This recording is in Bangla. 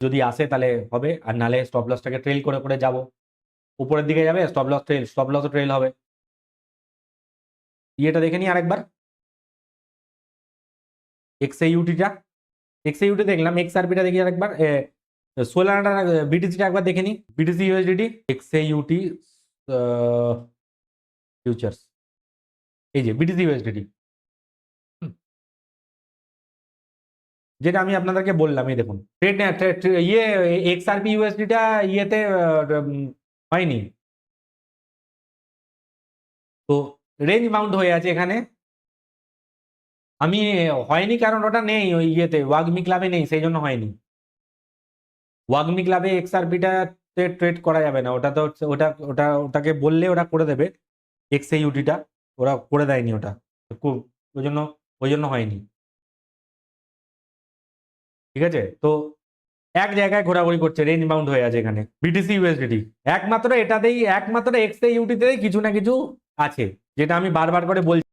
যদি আসে তাহলে হবে, আর নালে স্টপ লসটাকে ট্রেল করে করে যাব, উপরের দিকে যাবে, স্টপ লস ট্রেল হবে। ইয়েটা দেখে নি আরেকবার, এক্সএইউটিটা, এক্সএইউটি দেখলাম, এক্সআরপিটা দেখি আরেকবার, সোলানাটা, বিটিসিটা একবার দেখে নি, বিটিসি ইউএসডিটি, এক্সএইউটি ফিউচার্স, এই যে বিটিসি ইউএসডিটি, যেটা আমি আপনাদেরকে বললাম, এই দেখুন ইয়ে এক্সআরপি ইউএসডিটা ইয়েতে হয়নি, তো রেঞ্জ বাউন্ড হয়ে আছে এখানে। আমি হয়নি কারণ ওটা নেই ওই ইয়েতে, ওয়াগমি ক্লাবে নেই, সেই জন্য হয়নি। ওয়াগমি ক্লাবে এক্সআরপিটাতে ট্রেড করা যাবে না, ওটা তো ওটাকে বললে ওরা করে দেবে, এক্সএইউটিটা ওরা করে দেয়নি ওটা, ওই জন্য হয়নি। ঠিক আছে, তো এক জায়গায় ঘোরাঘুরি করছে, রেঞ্জ বাউন্ড হয়ে আছে এখানে বিটিসি ইউএসডিটি, একমাত্র এটাতেই, একমাত্র এক্সএইউটিতেই কিছু না কিছু আছে, যেটা আমি বারবার করে বলছি।